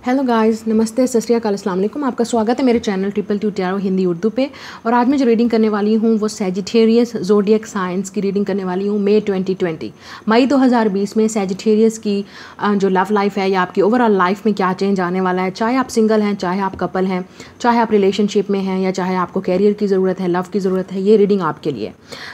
Hello guys, नमस्ते, सत श्री अकाल, अस्सलाम वालेकुम। आपका स्वागत है मेरे channel triple two tarot Hindi Urdu पे। और आज मैं जो रीडिंग करने वाली हूँ वो सैजिटेरियस ज़ोडिएक साइंस की रीडिंग करने वाली हूँ। मई 2020 में सैजिटेरियस की जो लव लाइफ है या आपकी ओवरऑल लाइफ में क्या चेंज आने वाला है, चाहे आप सिंगल हैं, चाहे आप कपल हैं, चाहे आप रिलेशनशिप में हैं या चाहे आपको कैरियर की ज़रूरत है, लव की ज़रूरत है, ये रीडिंग आपके लिए।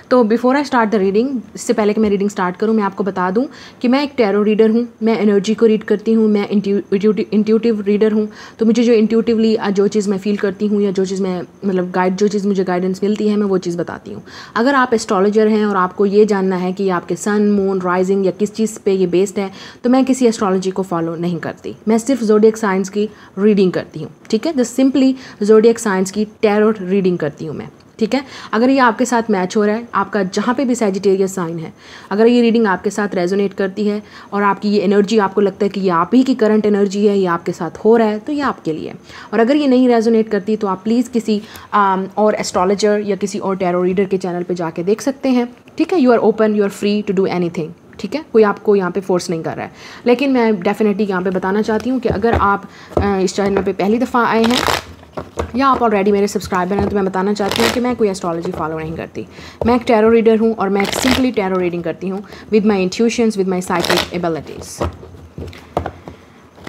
तो before I start the reading, इससे पहले कि मैं रीडिंग स्टार्ट करूँ, मैं आपको बता दूँ कि मैं एक टैरो रीडर हूँ। मैं एनर्जी को रीड करती हूँ, मैं इंट्यूटिव रीडर हूँ। तो मुझे जो इंट्यूटिवली जो चीज़ मैं फील करती हूँ या जो चीज़ मैं जो चीज़ मुझे गाइडेंस मिलती है, मैं वो चीज़ बताती हूँ। अगर आप एस्ट्रोलॉजर हैं और आपको ये जानना है कि आपके सन, मून, राइजिंग या किस चीज़ पे ये बेस्ड है, तो मैं किसी एस्ट्रोलॉजी को फॉलो नहीं करती। मैं सिर्फ ज़ोडिएक साइंस की रीडिंग करती हूँ, ठीक है। जस्ट सिंपली ज़ोडिएक साइंस की टैरो रीडिंग करती हूँ मैं, ठीक है। अगर ये आपके साथ मैच हो रहा है, आपका जहाँ पे भी सैजिटेरियस साइन है, अगर ये रीडिंग आपके साथ रेजोनेट करती है और आपकी ये एनर्जी आपको लगता है कि ये आप ही की करंट एनर्जी है, ये आपके साथ हो रहा है, तो ये आपके लिए। और अगर ये नहीं रेजोनेट करती तो आप प्लीज़ किसी और एस्ट्रोलॉजर या किसी और टैरो रीडर के चैनल पर जाके देख सकते हैं, ठीक है। You are open, you are free to do anything, ठीक है। कोई आपको यहाँ पे फोर्स नहीं कर रहा है। लेकिन मैं डेफिनेटली यहाँ पे बताना चाहती हूँ कि अगर आप इस चैनल पे पहली दफ़ा आए हैं या आप ऑलरेडी मेरे सब्सक्राइबर हैं, तो मैं बताना चाहती हूँ कि मैं कोई एस्ट्रोलॉजी फॉलो नहीं करती। मैं एक टैरो रीडर हूँ और मैं सिंपली टैरो रीडिंग करती हूँ with my intuitions, with my psychic abilities.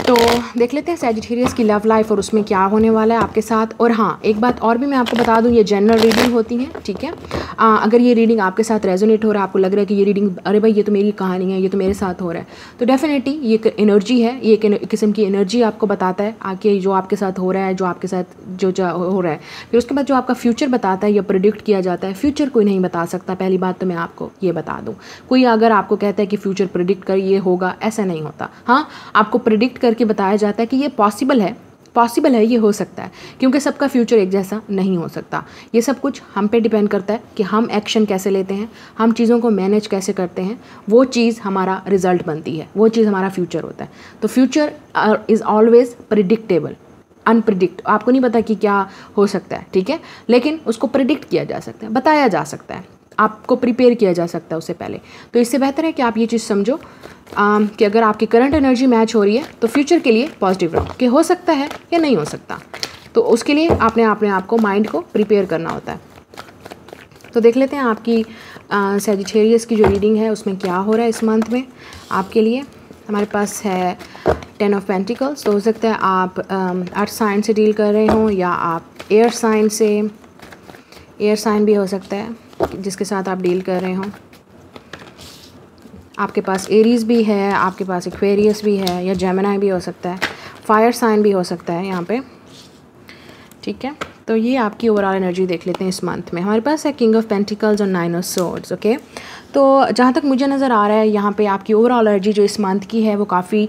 तो देख लेते हैं सैजिटेरियस की लव लाइफ और उसमें क्या होने वाला है आपके साथ। और हाँ, एक बात और भी मैं आपको बता दूँ, ये जनरल रीडिंग होती है, ठीक है। अगर ये रीडिंग आपके साथ रेजोनेट हो रहा है, आपको लग रहा है कि ये रीडिंग, अरे भाई ये तो मेरी कहानी है, ये तो मेरे साथ हो रहा है, तो डेफिनेटली ये एक एनर्जी है, ये एक किस्म की एनर्जी आपको बताता है आके जो आपके साथ हो रहा है, जो आपके साथ जो हो रहा है। फिर उसके बाद जो आपका फ्यूचर बताता है या प्रेडिक्ट किया जाता है। फ्यूचर कोई नहीं बता सकता, पहली बात तो मैं आपको ये बता दूँ। कोई अगर आपको कहता है कि फ्यूचर प्रेडिक्ट कर ये होगा, ऐसा नहीं होता। हाँ, आपको प्रेडिक्ट करके बताया जाता है कि ये पॉसिबल है, ये हो सकता है, क्योंकि सबका फ्यूचर एक जैसा नहीं हो सकता। ये सब कुछ हम पे डिपेंड करता है कि हम एक्शन कैसे लेते हैं, हम चीज़ों को मैनेज कैसे करते हैं, वो चीज़ हमारा रिजल्ट बनती है, वो चीज़ हमारा फ्यूचर होता है। तो future is always predictable, unpredict. आपको नहीं पता कि क्या हो सकता है, ठीक है, लेकिन उसको प्रिडिक्ट किया जा सकता है, बताया जा सकता है, आपको प्रिपेयर किया जा सकता है उससे पहले। तो इससे बेहतर है कि आप ये चीज़ समझो कि अगर आपकी करंट एनर्जी मैच हो रही है तो फ्यूचर के लिए पॉजिटिव रहो कि हो सकता है या नहीं हो सकता। तो उसके लिए आपने अपने आप को, माइंड को प्रिपेयर करना होता है। तो देख लेते हैं आपकी सैजिटेरियस की जो रीडिंग है उसमें क्या हो रहा है इस मंथ में आपके लिए। हमारे पास है 10 ऑफ पेंटिकल्स। तो हो सकता है आप अर्थ साइन से डील कर रहे हों या आप एयर साइन भी हो सकता है जिसके साथ आप डील कर रहे हों। आपके पास एरीज भी है, आपके पास एक्वेरियस भी है या जेमिनी भी हो सकता है, फायर साइन भी हो सकता है यहाँ पे, ठीक है। तो ये आपकी ओवरऑल एनर्जी देख लेते हैं इस मंथ में। हमारे पास है किंग ऑफ पेंटिकल्स और 9 ऑफ सोर्ड्स, ओके। तो जहाँ तक मुझे नज़र आ रहा है यहाँ पे आपकी ओवरऑल एनर्जी जो इस मंथ की है वो काफ़ी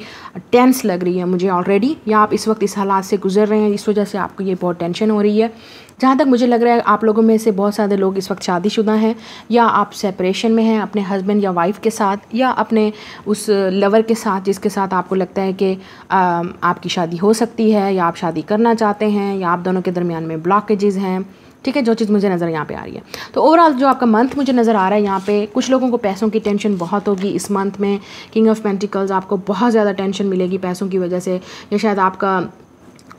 टेंस लग रही है मुझे ऑलरेडी, या आप इस वक्त इस हालात से गुजर रहे हैं, इस वजह से आपको ये बहुत टेंशन हो रही है। जहाँ तक मुझे लग रहा है आप लोगों में से बहुत सारे लोग इस वक्त शादीशुदा हैं या आप सेपरेशन में हैं अपने हस्बैंड या वाइफ के साथ, या अपने उस लवर के साथ जिसके साथ आपको लगता है कि आपकी शादी हो सकती है, या आप शादी करना चाहते हैं, या आप दोनों के दरमियान में ब्लॉकेजेस हैं, ठीक है। जो चीज़ मुझे नज़र यहाँ पे आ रही है। तो ओवरऑल जो आपका मंथ मुझे नज़र आ रहा है यहाँ पे, कुछ लोगों को पैसों की टेंशन बहुत होगी इस मंथ में। किंग ऑफ पेंटिकल्स, आपको बहुत ज़्यादा टेंशन मिलेगी पैसों की वजह से,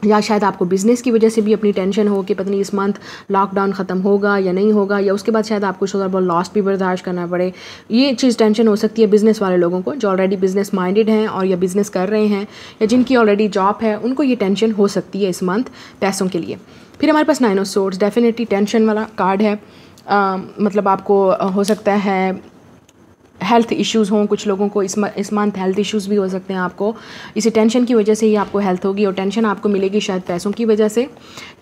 या शायद आपको बिज़नेस की वजह से भी अपनी टेंशन हो कि पता नहीं इस मंथ लॉकडाउन ख़त्म होगा या नहीं होगा, या उसके बाद शायद आपको थोड़ा बहुत लॉस भी बर्दाश्त करना पड़े। ये चीज़ टेंशन हो सकती है बिज़नेस वाले लोगों को जो ऑलरेडी बिज़नेस माइंडेड हैं और या बिज़नेस कर रहे हैं, या जिनकी ऑलरेडी जॉब है, उनको ये टेंशन हो सकती है इस मंथ पैसों के लिए। फिर हमारे पास 9 ऑफ सोर्ड्स, डेफिनेटली टेंशन वाला कार्ड है। मतलब आपको हो सकता है हेल्थ इश्यूज़ हों कुछ लोगों को इस मंथ हेल्थ इश्यूज़ भी हो सकते हैं आपको। इसी टेंशन की वजह से ही आपको हेल्थ होगी, और टेंशन आपको मिलेगी शायद पैसों की वजह से,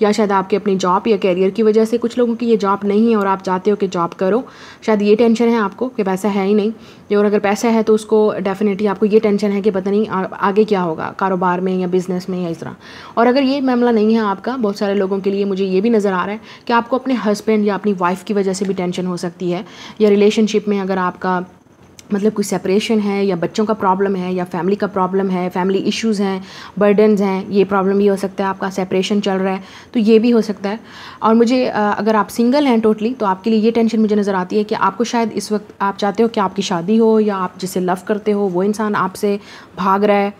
या शायद आपके अपनी जॉब या कैरियर की वजह से। कुछ लोगों की ये जॉब नहीं है और आप चाहते हो कि जॉब करो, शायद ये टेंशन है आपको कि पैसा है ही नहीं, और अगर पैसा है तो उसको डेफिनेटली आपको ये टेंशन है कि पता नहीं आगे क्या होगा कारोबार में या बिज़नेस में या इस तरह। और अगर ये मामला नहीं है आपका, बहुत सारे लोगों के लिए मुझे ये भी नज़र आ रहा है कि आपको अपने हस्बैंड या अपनी वाइफ की वजह से भी टेंशन हो सकती है, या रिलेशनशिप में अगर आपका मतलब कोई सेपरेशन है, या बच्चों का प्रॉब्लम है, या फैमिली का प्रॉब्लम है, फैमिली इश्यूज़ हैं, बर्डन्स हैं, ये प्रॉब्लम भी हो सकता है। आपका सेपरेशन चल रहा है तो ये भी हो सकता है। और मुझे अगर आप सिंगल हैं टोटली, तो आपके लिए ये टेंशन मुझे नज़र आती है कि आपको शायद इस वक्त आप चाहते हो कि आपकी शादी हो, या आप जिसे लव करते हो वो इंसान आपसे भाग रहा है,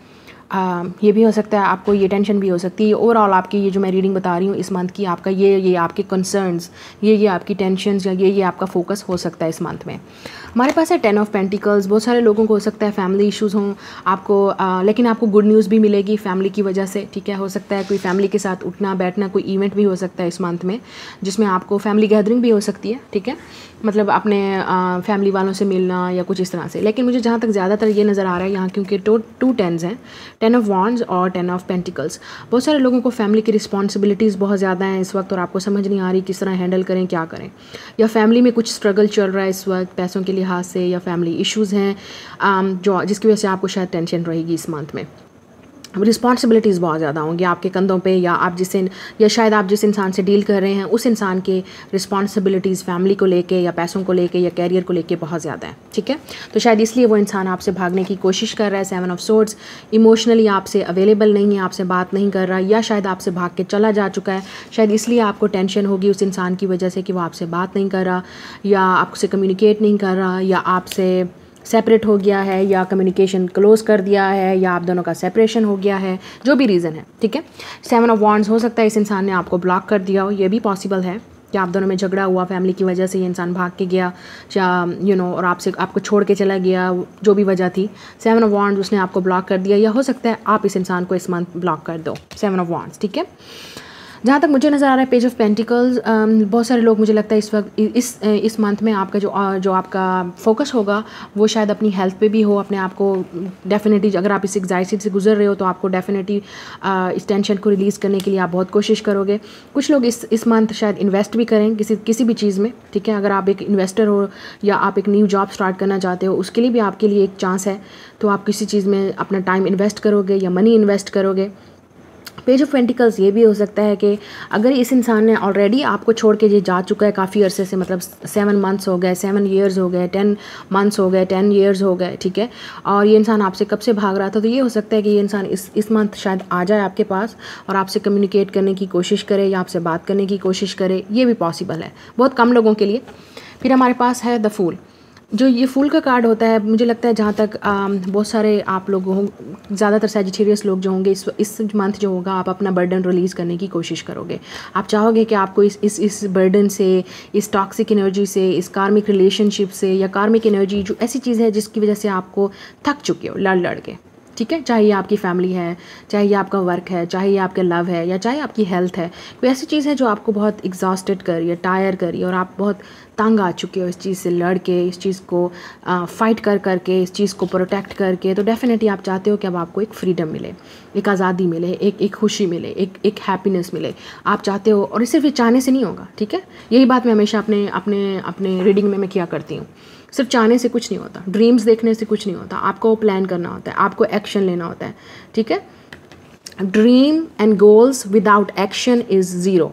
ये भी हो सकता है, आपको ये टेंशन भी हो सकती है। ओवरऑल आपकी ये जो मैं रीडिंग बता रही हूँ इस मंथ की, आपका ये आपके कंसर्न्स, ये आपकी टेंशन्स या ये आपका फोकस हो सकता है इस मंथ में। हमारे पास है 10 ऑफ पेंटिकल्स। बहुत सारे लोगों को हो सकता है फैमिली इश्यूज़ हों आपको, लेकिन आपको गुड न्यूज़ भी मिलेगी फैमिली की वजह से, ठीक है। हो सकता है कोई फैमिली के साथ उठना बैठना, कोई इवेंट भी हो सकता है इस मंथ में जिसमें आपको फैमिली गैदरिंग भी हो सकती है, ठीक है। मतलब अपने फैमिली वालों से मिलना या कुछ इस तरह से। लेकिन मुझे जहाँ तक ज़्यादातर ये नज़र आ रहा है यहाँ, क्योंकि 2 10s हैं, 10 ऑफ वॉन्ड्स और 10 ऑफ पेंटिकल्स। बहुत सारे लोगों को फैमिली की रिस्पॉन्सिबिलिटीज़ बहुत ज़्यादा हैं इस वक्त और आपको समझ नहीं आ रही किस तरह हैंडल करें, क्या करें। या फैमिली में कुछ स्ट्रगल चल रहा है इस वक्त पैसों के लिहाज से, या फैमिली इश्यूज़ हैं जो जिसकी वजह से आपको शायद टेंशन रहेगी इस मंथ में। रिस्पॉन्सिबिलिटीज़ बहुत ज़्यादा होंगी आपके कंधों पे, या शायद आप जिस इंसान से डील कर रहे हैं उस इंसान के रिस्पॉन्सिबिलिटीज़ फैमिली को लेके या पैसों को लेके या कैरियर को लेके बहुत ज़्यादा है, ठीक है। तो शायद इसलिए वो इंसान आपसे भागने की कोशिश कर रहा है। 7 ऑफ सोर्ड्स, इमोशनली आपसे अवेलेबल नहीं है, आपसे बात नहीं कर रहा, या शायद आपसे भाग के चला जा चुका है। शायद इसलिए आपको टेंशन होगी उस इंसान की वजह से कि वो आपसे बात नहीं कर रहा, या आपसे कम्युनिकेट नहीं कर रहा, या आपसे सेपरेट हो गया है, या कम्युनिकेशन क्लोज़ कर दिया है, या आप दोनों का सेपरेशन हो गया है, जो भी रीज़न है, ठीक है। 7 ऑफ वॉन्ड्स, हो सकता है इस इंसान ने आपको ब्लॉक कर दिया हो, ये भी पॉसिबल है कि आप दोनों में झगड़ा हुआ फैमिली की वजह से, ये इंसान भाग के गया या और आपको छोड़ के चला गया, जो भी वजह थी। 7 ऑफ वॉन्ड्स, उसने आपको ब्लॉक कर दिया, या हो सकता है आप इस इंसान को इस मंथ ब्लॉक कर दो। 7 ऑफ वॉन्ड्स, ठीक है। जहाँ तक मुझे नज़र आ रहा है पेज ऑफ पेंटिकल्स, बहुत सारे लोग, मुझे लगता है इस वक्त इस मंथ में आपका जो आपका फोकस होगा वो शायद अपनी हेल्थ पे भी हो, अपने आप को डेफिनेटली, अगर आप इस एग्जाइटी से गुजर रहे हो तो आपको डेफिनेटली इस टेंशन को रिलीज़ करने के लिए आप बहुत कोशिश करोगे। कुछ लोग इस मंथ शायद इन्वेस्ट भी करें किसी भी चीज़ में, ठीक है। अगर आप एक इन्वेस्टर हो या आप एक न्यू जॉब स्टार्ट करना चाहते हो, उसके लिए भी आपके लिए एक चांस है, तो आप किसी चीज़ में अपना टाइम इन्वेस्ट करोगे या मनी इन्वेस्ट करोगे। पेज ऑफ पेंटिकल्स, ये भी हो सकता है कि अगर इस इंसान ने ऑलरेडी आपको छोड़ के ये जा चुका है काफ़ी अरसे से, मतलब 7 मंथ्स हो गए, 7 ईयर्स हो गए, 10 मंथ्स हो गए, 10 ईयर्स हो गए, ठीक है, और ये इंसान आपसे कब से भाग रहा था, तो ये हो सकता है कि ये इंसान इस मंथ शायद आ जाए आपके पास और आपसे कम्युनिकेट करने की कोशिश करे या आपसे बात करने की कोशिश करे। ये भी पॉसिबल है बहुत कम लोगों के लिए। फिर हमारे पास है द फूल। जो ये फूल का कार्ड होता है, मुझे लगता है जहाँ तक बहुत सारे आप लोग ज़्यादातर सैजिटेरियस लोग जो होंगे इस मंथ जो होगा, आप अपना बर्डन रिलीज़ करने की कोशिश करोगे। आप चाहोगे कि आपको इस बर्डन से, इस टॉक्सिक एनर्जी से, इस कार्मिक रिलेशनशिप से, या कार्मिक एनर्जी जो ऐसी चीज़ है जिसकी वजह से आपको थक चुके हो लड़ के, ठीक है। चाहे ये आपकी फैमिली है, चाहे ये आपका वर्क है, चाहे ये आपका लव है, या चाहे आपकी हेल्थ है, कोई ऐसी चीज़ है जो आपको बहुत एग्जॉस्टेड करी या टायर करी और आप बहुत तंग आ चुके हो इस चीज़ से लड़ के, इस चीज़ को फाइट करके, इस चीज़ को प्रोटेक्ट करके। तो डेफिनेटली आप चाहते हो कि अब आपको एक फ्रीडम मिले, एक आज़ादी मिले, एक खुशी मिले, एक हैप्पीनेस मिले। आप चाहते हो, और सिर्फ ये चाहने से नहीं होगा, ठीक है। यही बात मैं हमेशा अपने रीडिंग में मैं किया करती हूँ। सिर्फ चाहने से कुछ नहीं होता, ड्रीम्स देखने से कुछ नहीं होता, आपको प्लान करना होता है, आपको एक्शन लेना होता है, ठीक है। Dream and goals without action is zero.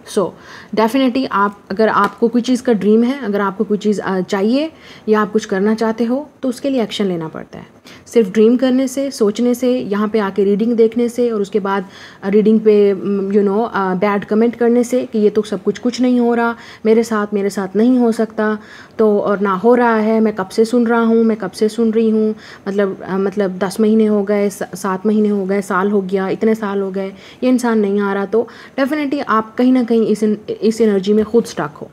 So definitely अगर आपको कोई चीज़ का ड्रीम है, अगर आपको कोई चीज़ चाहिए या आप कुछ करना चाहते हो, तो उसके लिए एक्शन लेना पड़ता है। सिर्फ ड्रीम करने से, सोचने से, यहाँ पे आके रीडिंग देखने से और उसके बाद रीडिंग पे बैड कमेंट करने से कि ये तो सब कुछ नहीं हो रहा, मेरे साथ नहीं हो सकता, तो और ना हो रहा है, मैं कब से सुन रहा हूँ, मैं कब से सुन रही हूँ, मतलब 10 महीने हो गए, 7 महीने हो गए, साल हो गया, इतने साल हो गए, ये इंसान नहीं आ रहा। तो डेफिनेटली आप कहीं ना कहीं इस एनर्जी में खुद स्टक हो,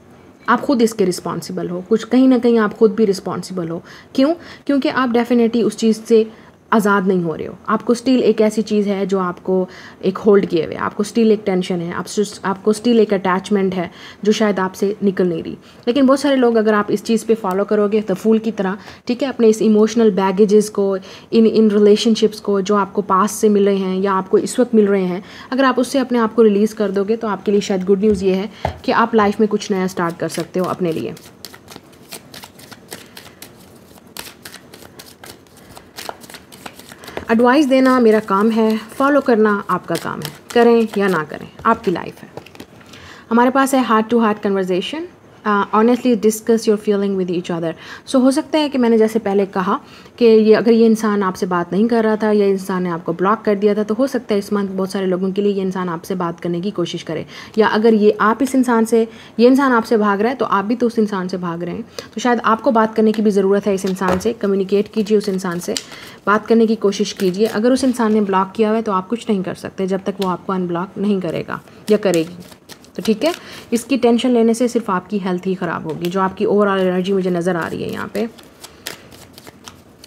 आप खुद इसके रिस्पॉन्सिबल हो, कुछ कहीं ना कहीं आप खुद भी रिस्पॉन्सिबल हो। क्यों? क्योंकि आप डेफिनेटली उस चीज़ से आज़ाद नहीं हो रहे हो। आपको स्टिल एक ऐसी चीज़ है जो आपको एक होल्ड किए हुए, आपको स्टिल एक टेंशन है, आपको स्टिल एक अटैचमेंट है जो शायद आपसे निकल नहीं रही। लेकिन बहुत सारे लोग, अगर आप इस चीज़ पे फॉलो करोगे द फूल की तरह, ठीक है, अपने इस इमोशनल बैगेजेस को, इन रिलेशनशिप्स को जो आपको पास से मिल रहे हैं या आपको इस वक्त मिल रहे हैं, अगर आप उससे अपने आप को रिलीज़ कर दोगे तो आपके लिए शायद गुड न्यूज़ ये है कि आप लाइफ में कुछ नया स्टार्ट कर सकते हो अपने लिए। एडवाइस देना मेरा काम है, फॉलो करना आपका काम है, करें या ना करें, आपकी लाइफ है। हमारे पास है heart to heart conversation. Honestly discuss your feeling with each other. So हो सकता है कि मैंने जैसे पहले कहा कि ये अगर ये इंसान आपसे बात नहीं कर रहा था, या इंसान ने आपको ब्लॉक कर दिया था, तो हो सकता है इस मंथ बहुत सारे लोगों के लिए ये इंसान आपसे बात करने की कोशिश करे। या अगर ये इंसान आपसे भाग रहा है, तो आप भी तो उस इंसान से भाग रहे हैं, तो शायद आपको बात करने की भी ज़रूरत है इस इंसान से। कम्युनिकेट कीजिए, उस इंसान से बात करने की कोशिश कीजिए। अगर उस इंसान ने ब्लॉक किया हुआ है तो आप कुछ नहीं कर सकते जब तक वो आपको अनब्लॉक नहीं करेगा या करेगी। तो ठीक है, इसकी टेंशन लेने से सिर्फ आपकी हेल्थ ही ख़राब होगी। जो आपकी ओवरऑल एनर्जी मुझे नज़र आ रही है यहाँ पे,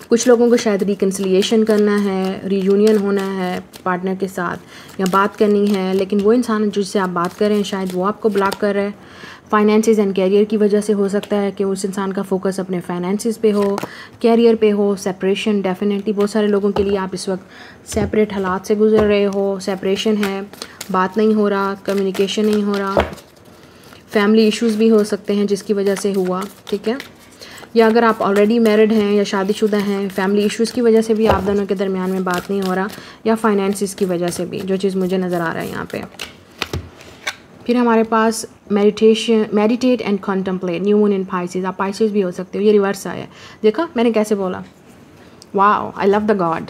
कुछ लोगों को शायद रिकन्सिलिएशन करना है, रीयूनियन होना है पार्टनर के साथ, या बात करनी है, लेकिन वो इंसान जिससे आप बात कर रहे हैं शायद वो आपको ब्लॉक कर रहा है। फाइनेंसेस एंड कैरियर की वजह से हो सकता है कि उस इंसान का फोकस अपने फाइनेंसेस पे हो, कैरियर पे हो। सेपरेशन, डेफिनेटली बहुत सारे लोगों के लिए आप इस वक्त सेपरेट हालात से गुजर रहे हो। सेपरेशन है, बात नहीं हो रहा, कम्युनिकेशन नहीं हो रहा, फैमिली इश्यूज़ भी हो सकते हैं जिसकी वजह से हुआ। ठीक है, या अगर आप ऑलरेडी मैरिड हैं या शादीशुदा हैं, फैमिली इश्यूज़ की वजह से भी आप दोनों के दरमियान में बात नहीं हो रहा, या फाइनेंसिस की वजह से भी, जो चीज़ मुझे नज़र आ रहा है यहाँ पे। फिर हमारे पास meditate and contemplate, new moon in Pisces. आप पाइसेस भी हो सकते हो, ये रिवर्स आया है, देखा मैंने कैसे बोला। Wow, I love the God.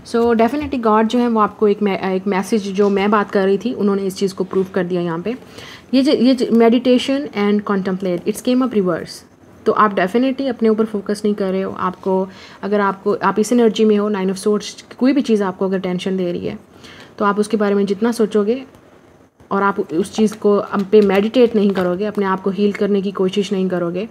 So definitely God जो है वो आपको एक मैसेज, जो मैं बात कर रही थी, उन्होंने इस चीज़ को प्रूव कर दिया यहाँ पे। ये meditation and contemplate, it's came up reverse. तो आप डेफिनेटली अपने ऊपर फोकस नहीं कर रहे हो। अगर आप इस एनर्जी में हो, 9 ऑफ सोर्ड्स, कोई भी चीज़ आपको अगर टेंशन दे रही है तो आप उसके बारे में जितना सोचोगे और आप उस चीज़ को पे मेडिटेट नहीं करोगे, अपने आप को हील करने की कोशिश नहीं करोगे,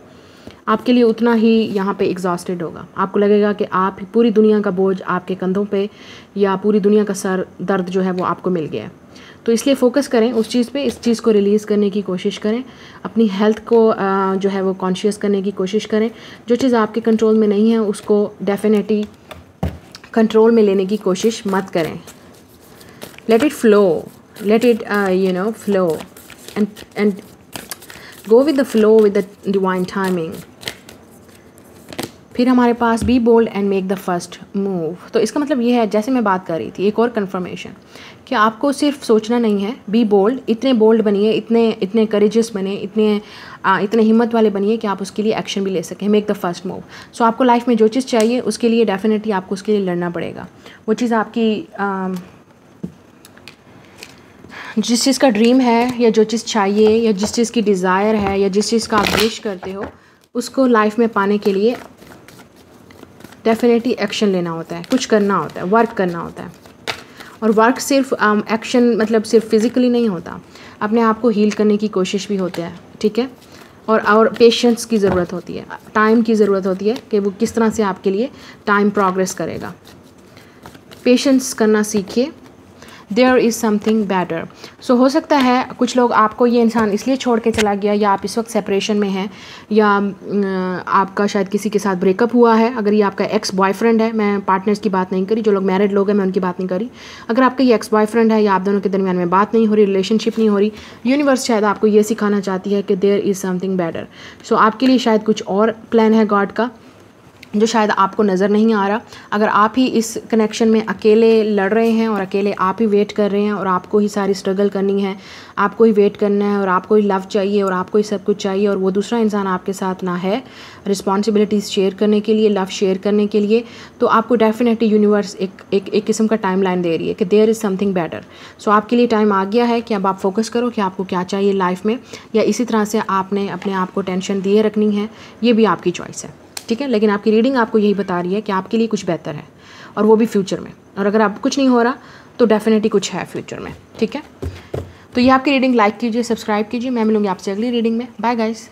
आपके लिए उतना ही यहाँ पे एग्जॉस्टेड होगा। आपको लगेगा कि आप पूरी दुनिया का बोझ आपके कंधों पे, या पूरी दुनिया का सर दर्द जो है वो आपको मिल गया है। तो इसलिए फ़ोकस करें उस चीज़ पे, इस चीज़ को रिलीज़ करने की कोशिश करें, अपनी हेल्थ को जो है वो कॉन्शियस करने की कोशिश करें। जो चीज़ आपके कंट्रोल में नहीं है उसको डेफिनेटली कंट्रोल में लेने की कोशिश मत करें। Let it flow, let it flow and go with the flow with the divine timing। फिर हमारे पास be bold and make the first move. तो इसका मतलब ये है, जैसे मैं बात कर रही थी, एक और कंफर्मेशन कि आपको सिर्फ सोचना नहीं है, बी बोल्ड, इतने बोल्ड बनिए, इतने करेजियस बने, इतने हिम्मत वाले बनिए कि आप उसके लिए एक्शन भी ले सकें। Make the first move. So आपको लाइफ में जो चीज़ चाहिए उसके लिए डेफिनेटली आपको उसके लिए लड़ना पड़ेगा। वो चीज़ आपकी जिस चीज़ का ड्रीम है, या जो चीज़ चाहिए, या जिस चीज़ की डिज़ायर है, या जिस चीज़ का आप विश करते हो, उसको लाइफ में पाने के लिए डेफिनेटली एक्शन लेना होता है, कुछ करना होता है, वर्क करना होता है। और वर्क सिर्फ एक्शन मतलब सिर्फ फिज़िकली नहीं होता, अपने आप को हील करने की कोशिश भी होती है। ठीक है, और पेशेंस की ज़रूरत होती है, टाइम की ज़रूरत होती है कि वो किस तरह से आपके लिए टाइम प्रोग्रेस करेगा। पेशेंस करना सीखिए। There is something better. So हो सकता है कुछ लोग, आपको ये इंसान इसलिए छोड़ के चला गया, या आप इस वक्त सेपरेशन में हैं, या आपका शायद किसी के साथ ब्रेकअप हुआ है। अगर ये आपका एक्स बॉयफ्रेंड है, मैं पार्टनर्स की बात नहीं करी, जो लोग मैरिड लोग हैं मैं उनकी बात नहीं करी। अगर आपका ये एक्स बॉयफ्रेंड है, या आप दोनों के दरमियान में बात नहीं हो रही, रिलेशनशिप नहीं हो रही, यूनिवर्स शायद आपको ये सिखाना चाहती है कि देयर इज़ समथिंग बेटर। सो आपके लिए शायद कुछ और प्लान है गॉड का, जो शायद आपको नज़र नहीं आ रहा। अगर आप ही इस कनेक्शन में अकेले लड़ रहे हैं, और अकेले आप ही वेट कर रहे हैं, और आपको ही सारी स्ट्रगल करनी है, आपको ही वेट करना है, और आपको ही लव चाहिए, और आपको ही सब कुछ चाहिए, और वो दूसरा इंसान आपके साथ ना है रिस्पॉन्सिबिलिटीज़ शेयर करने के लिए, लव शेयर करने के लिए, तो आपको डेफिनेटली यूनिवर्स एक किस्म का टाइम लाइन दे रही है कि देयर इज़ समथिंग बेटर। सो आपके लिए टाइम आ गया है कि अब आप फोकस करो कि आपको क्या चाहिए लाइफ में, या इसी तरह से आपने अपने आप को टेंशन दिए रखनी है, ये भी आपकी चॉइस है। ठीक है, लेकिन आपकी रीडिंग आपको यही बता रही है कि आपके लिए कुछ बेहतर है, और वो भी फ्यूचर में। और अगर आप कुछ नहीं हो रहा तो डेफिनेटली कुछ है फ्यूचर में। ठीक है, तो ये आपकी रीडिंग, लाइक कीजिए, सब्सक्राइब कीजिए। मैं मिलूंगी आपसे अगली रीडिंग में। Bye guys.